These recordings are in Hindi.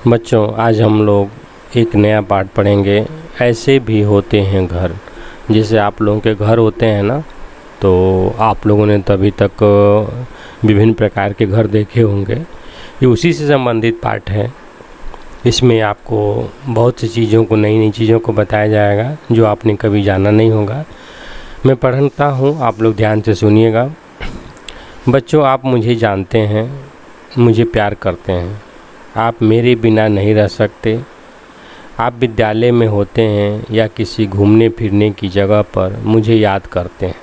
बच्चों, आज हम लोग एक नया पाठ पढ़ेंगे। ऐसे भी होते हैं घर। जैसे आप लोगों के घर होते हैं ना, तो आप लोगों ने तभी तक विभिन्न प्रकार के घर देखे होंगे। ये उसी से संबंधित पाठ है। इसमें आपको बहुत सी चीज़ों को, नई नई चीज़ों को बताया जाएगा जो आपने कभी जाना नहीं होगा। मैं पढ़ता हूँ, आप लोग ध्यान से सुनिएगा। बच्चों, आप मुझे जानते हैं, मुझे प्यार करते हैं। आप मेरे बिना नहीं रह सकते। आप विद्यालय में होते हैं या किसी घूमने फिरने की जगह पर मुझे याद करते हैं।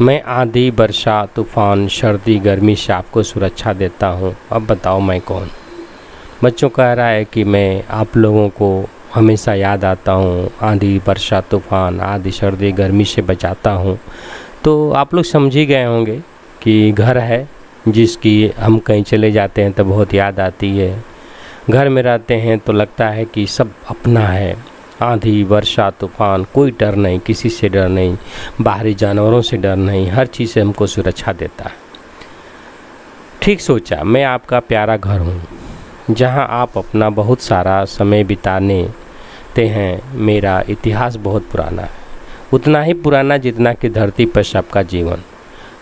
मैं आंधी, वर्षा, तूफान, सर्दी, गर्मी से आपको सुरक्षा देता हूँ। अब बताओ मैं कौन? बच्चों, कह रहा है कि मैं आप लोगों को हमेशा याद आता हूँ, आंधी, वर्षा, तूफान आदि, सर्दी, गर्मी से बचाता हूँ। तो आप लोग समझ ही गए होंगे कि घर है जिसकी हम कहीं चले जाते हैं तो बहुत याद आती है। घर में रहते हैं तो लगता है कि सब अपना है। आंधी, वर्षा, तूफान, कोई डर नहीं, किसी से डर नहीं, बाहरी जानवरों से डर नहीं, हर चीज़ से हमको सुरक्षा देता है। ठीक सोचा, मैं आपका प्यारा घर हूँ जहाँ आप अपना बहुत सारा समय बिताते हैं। मेरा इतिहास बहुत पुराना है, उतना ही पुराना जितना कि धरती पर सबका जीवन।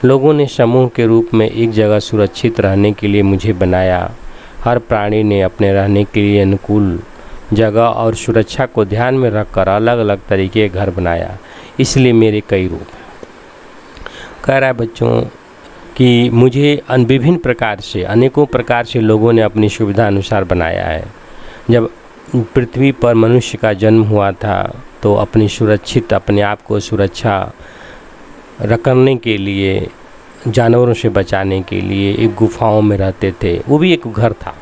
लोगों ने समूह के रूप में एक जगह सुरक्षित रहने के लिए मुझे बनाया। हर प्राणी ने अपने रहने के लिए अनुकूल जगह और सुरक्षा को ध्यान में रखकर अलग अलग तरीके के घर बनाया, इसलिए मेरे कई रूप हैं। कह रहा है बच्चों कि मुझे विभिन्न प्रकार से, अनेकों प्रकार से लोगों ने अपनी सुविधा अनुसार बनाया है। जब पृथ्वी पर मनुष्य का जन्म हुआ था तो अपने आप को सुरक्षा रखने के लिए, जानवरों से बचाने के लिए एक गुफाओं में रहते थे। वो भी एक घर था।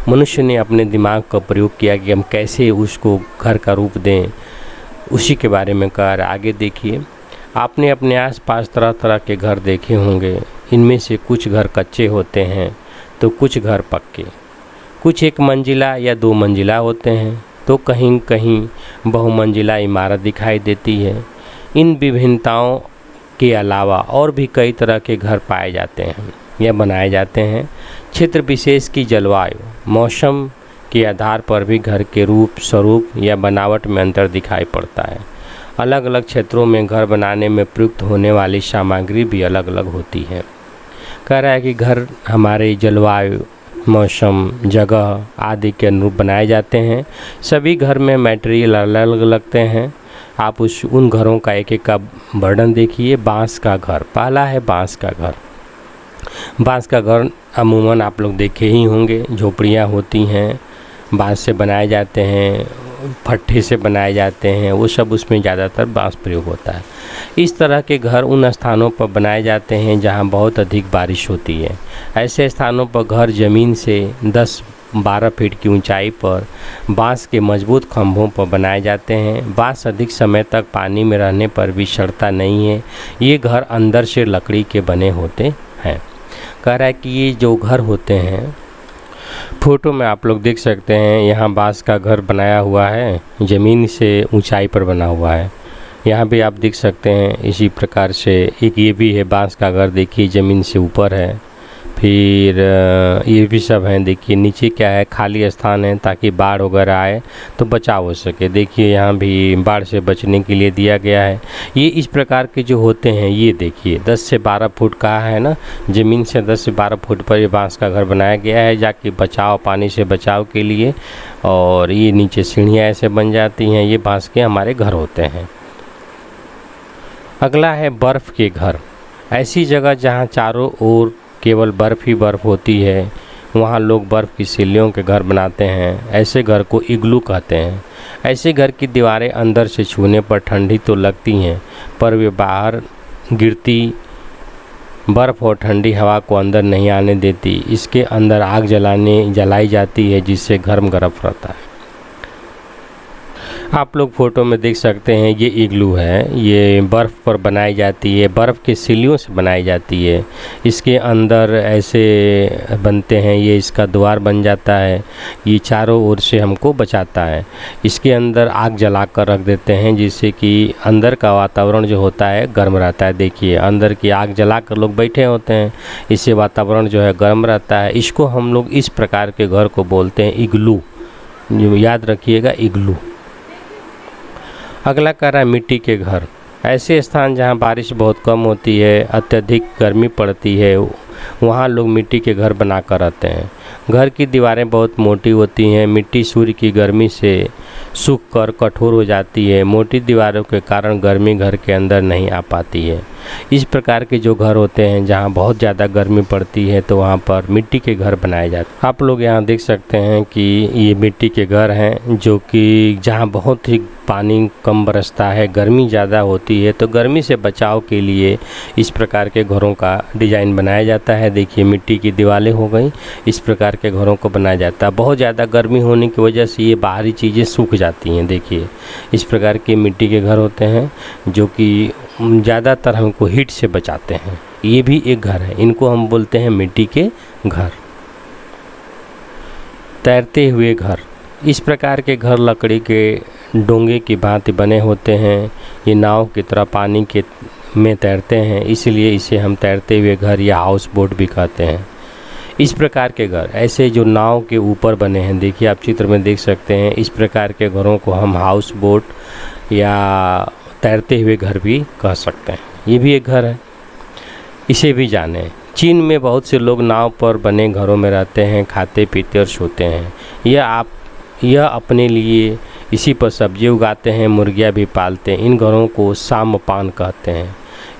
मनुष्य ने अपने दिमाग का प्रयोग किया कि हम कैसे उसको घर का रूप दें, उसी के बारे में कर आगे देखिए। आपने अपने आसपास तरह तरह के घर देखे होंगे। इनमें से कुछ घर कच्चे होते हैं तो कुछ घर पक्के, कुछ एक मंजिला या दो मंजिला होते हैं तो कहीं कहीं बहुमंजिला इमारत दिखाई देती है। इन विभिन्नताओं के अलावा और भी कई तरह के घर पाए जाते हैं या बनाए जाते हैं। क्षेत्र विशेष की जलवायु, मौसम के आधार पर भी घर के रूप, स्वरूप या बनावट में अंतर दिखाई पड़ता है। अलग अलग क्षेत्रों में घर बनाने में प्रयुक्त होने वाली सामग्री भी अलग अलग होती है। कह रहा है कि घर हमारे जलवायु, मौसम, जगह आदि के अनुरूप बनाए जाते हैं। सभी घर में मटेरियल अलग अलग लगते हैं। आप उन घरों का एक एक का वर्णन देखिए। बांस का घर, पहला है बांस का घर। बांस का घर अमूमन आप लोग देखे ही होंगे। झोपड़ियाँ होती हैं, बांस से बनाए जाते हैं, फट्ठे से बनाए जाते हैं, वो सब उसमें ज़्यादातर बांस प्रयोग होता है। इस तरह के घर उन स्थानों पर बनाए जाते हैं जहाँ बहुत अधिक बारिश होती है। ऐसे स्थानों पर घर ज़मीन से 10-12 फीट की ऊंचाई पर बांस के मजबूत खंभों पर बनाए जाते हैं। बांस अधिक समय तक पानी में रहने पर भी सड़ता नहीं है। ये घर अंदर से लकड़ी के बने होते हैं। कह रहा है कि ये जो घर होते हैं, फोटो में आप लोग देख सकते हैं, यहाँ बांस का घर बनाया हुआ है, ज़मीन से ऊंचाई पर बना हुआ है। यहाँ भी आप देख सकते हैं इसी प्रकार से एक ये भी है बांस का घर, देखिए ज़मीन से ऊपर है। फिर ये भी सब हैं, देखिए नीचे क्या है, खाली स्थान है ताकि बाढ़ वगैरह आए तो बचाव हो सके। देखिए यहाँ भी बाढ़ से बचने के लिए दिया गया है। ये इस प्रकार के जो होते हैं, ये देखिए 10 से 12 फुट का है ना, ज़मीन से 10 से 12 फुट पर ये बांस का घर बनाया गया है जाकि बचाव, पानी से बचाव के लिए। और ये नीचे सीढ़ियाँ ऐसे बन जाती हैं। ये बांस के हमारे घर होते हैं। अगला है बर्फ़ के घर। ऐसी जगह जहाँ चारों ओर केवल बर्फ़ ही बर्फ़ होती है, वहाँ लोग बर्फ़ की सिल्लियों के घर बनाते हैं। ऐसे घर को इग्लू कहते हैं। ऐसे घर की दीवारें अंदर से छूने पर ठंडी तो लगती हैं, पर वे बाहर गिरती बर्फ़ और ठंडी हवा को अंदर नहीं आने देती। इसके अंदर आग जलाई जाती है जिससे गर्म रहता है। आप लोग फोटो में देख सकते हैं ये इग्लू है। ये बर्फ़ पर बनाई जाती है, बर्फ़ के सिल्लियों से बनाई जाती है। इसके अंदर ऐसे बनते हैं, ये इसका द्वार बन जाता है। ये चारों ओर से हमको बचाता है। इसके अंदर आग जला कर रख देते हैं जिससे कि अंदर का वातावरण जो होता है गर्म रहता है। देखिए अंदर की आग जला कर लोग बैठे होते हैं, इससे वातावरण जो है गर्म रहता है। इसको हम लोग इस प्रकार के घर को बोलते हैं इग्लू। याद रखिएगा, इग्लू। अगला कह रहा है मिट्टी के घर। ऐसे स्थान जहाँ बारिश बहुत कम होती है, अत्यधिक गर्मी पड़ती है, वहाँ लोग मिट्टी के घर बना कर रहते हैं। घर की दीवारें बहुत मोटी होती हैं। मिट्टी सूर्य की गर्मी से सूख कर कठोर हो जाती है। मोटी दीवारों के कारण गर्मी घर के अंदर नहीं आ पाती है। इस प्रकार के जो घर होते हैं जहाँ बहुत ज़्यादा गर्मी पड़ती है तो वहाँ पर मिट्टी के घर बनाए जाते हैं। आप लोग यहाँ देख सकते हैं कि ये मिट्टी के घर हैं जो कि जहाँ बहुत ही पानी कम बरसता है, गर्मी ज़्यादा होती है, तो गर्मी से बचाव के लिए इस प्रकार के घरों का डिज़ाइन बनाया जाता है। देखिए मिट्टी की दीवारें हो गई, इस प्रकार के घरों को बनाया जाता है। बहुत ज़्यादा गर्मी होने की वजह से ये बाहरी चीज़ें सूख जाती हैं। देखिए इस प्रकार के मिट्टी के घर होते हैं जो कि ज़्यादातर हमको हीट से बचाते हैं। ये भी एक घर है, इनको हम बोलते हैं मिट्टी के घर। तैरते हुए घर। इस प्रकार के घर लकड़ी के डोंगे की भांति बने होते हैं। ये नाव की तरह पानी के में तैरते हैं, इसलिए इसे हम तैरते हुए घर या हाउस बोट भी कहते हैं। इस प्रकार के घर ऐसे जो नाव के ऊपर बने हैं, देखिए आप चित्र में देख सकते हैं। इस प्रकार के घरों को हम हाउस बोट या तैरते हुए घर भी कह सकते हैं। ये भी एक घर है, इसे भी जानें। चीन में बहुत से लोग नाव पर बने घरों में रहते हैं, खाते पीते और सोते हैं। यह अपने लिए इसी पर सब्जी उगाते हैं, मुर्गियाँ भी पालते हैं। इन घरों को सामपान कहते हैं।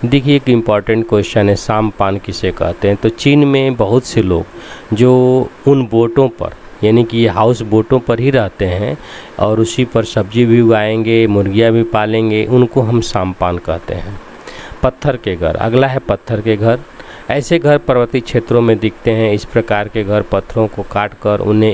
देखिए एक इम्पॉर्टेंट क्वेश्चन है, सामपान किसे कहते हैं? तो चीन में बहुत से लोग जो उन बोटों पर यानी कि हाउस बोटों पर ही रहते हैं और उसी पर सब्जी भी उगाएंगे, मुर्गियाँ भी पालेंगे, उनको हम सामपान कहते हैं। पत्थर के घर। अगला है पत्थर के घर। ऐसे घर पर्वतीय क्षेत्रों में दिखते हैं। इस प्रकार के घर पत्थरों को काट कर उन्हें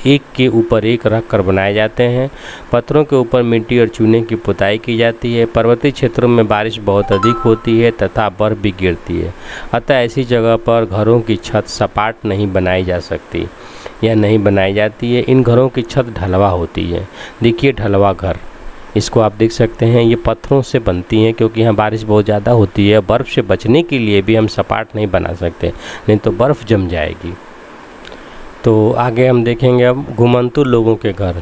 एक के ऊपर एक रख कर बनाए जाते हैं। पत्थरों के ऊपर मिट्टी और चूने की पुताई की जाती है। पर्वतीय क्षेत्रों में बारिश बहुत अधिक होती है तथा बर्फ़ भी गिरती है, अतः ऐसी जगह पर घरों की छत सपाट नहीं बनाई जा सकती या नहीं बनाई जाती है। इन घरों की छत ढलवा होती है। देखिए ढलवा घर, इसको आप देख सकते हैं। ये पत्थरों से बनती हैं क्योंकि यहाँ बारिश बहुत ज़्यादा होती है। बर्फ़ से बचने के लिए भी हम सपाट नहीं बना सकते, नहीं तो बर्फ़ जम जाएगी। तो आगे हम देखेंगे अब घुमंतु लोगों के घर।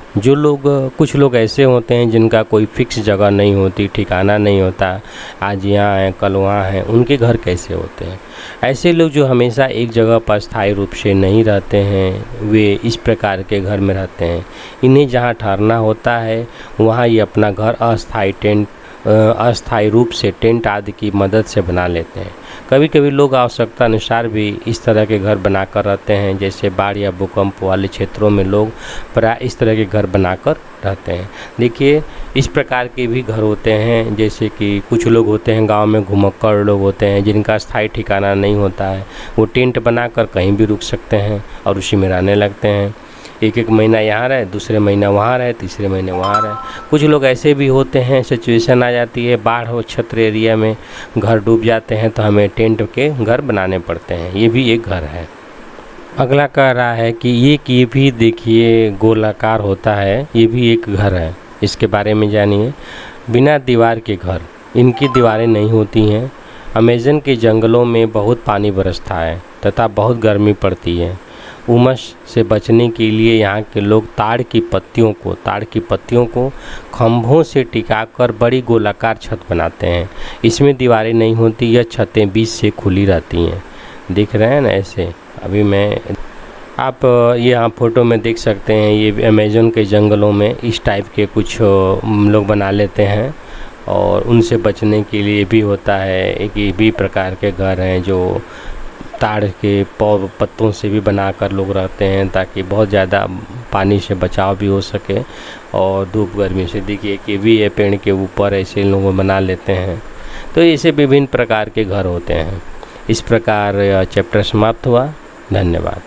कुछ लोग ऐसे होते हैं जिनका कोई फिक्स जगह नहीं होती, ठिकाना नहीं होता, आज यहाँ हैं कल वहाँ हैं। उनके घर कैसे होते हैं? ऐसे लोग जो हमेशा एक जगह पर स्थायी रूप से नहीं रहते हैं, वे इस प्रकार के घर में रहते हैं। इन्हें जहाँ ठहरना होता है वहाँ ये अपना घर अस्थायी रूप से टेंट आदि की मदद से बना लेते हैं। कभी कभी लोग आवश्यकता अनुसार भी इस तरह के घर बनाकर रहते हैं। जैसे बाढ़ या भूकंप वाले क्षेत्रों में लोग प्राय इस तरह के घर बनाकर रहते हैं। देखिए इस प्रकार के भी घर होते हैं। जैसे कि कुछ लोग होते हैं गांव में घुमक्कड़ लोग होते हैं जिनका स्थायी ठिकाना नहीं होता है। वो टेंट बनाकर कहीं भी रुक सकते हैं और उसी में रहने लगते हैं। एक महीना यहाँ रहे, दूसरे महीना वहाँ रहे, तीसरे महीने वहाँ रहे। कुछ लोग ऐसे भी होते हैं, सिचुएशन आ जाती है बाढ़ हो क्षेत्र एरिया में घर डूब जाते हैं तो हमें टेंट के घर बनाने पड़ते हैं। ये भी एक घर है। अगला कह रहा है कि ये भी देखिए गोलाकार होता है, ये भी एक घर है। इसके बारे में जानिए। बिना दीवार के घर। इनकी दीवारें नहीं होती हैं। अमेज़न के जंगलों में बहुत पानी बरसता है तथा बहुत गर्मी पड़ती है। उमस से बचने के लिए यहाँ के लोग ताड़ की पत्तियों को खंभों से टिकाकर बड़ी गोलाकार छत बनाते हैं। इसमें दीवारें नहीं होती, यह छतें बीच से खुली रहती हैं। दिख रहे हैं ना ऐसे? अभी आप यहाँ फ़ोटो में देख सकते हैं। ये अमेज़न के जंगलों में इस टाइप के कुछ लोग बना लेते हैं और उनसे बचने के लिए भी होता है। एक ये भी प्रकार के घर हैं जो ताड़ के पत्तों से भी बनाकर लोग रहते हैं ताकि बहुत ज़्यादा पानी से बचाव भी हो सके और धूप गर्मी से। देखिए कि भी ये पेड़ के ऊपर ऐसे लोग बना लेते हैं। तो ऐसे विभिन्न प्रकार के घर होते हैं। इस प्रकार चैप्टर समाप्त हुआ। धन्यवाद।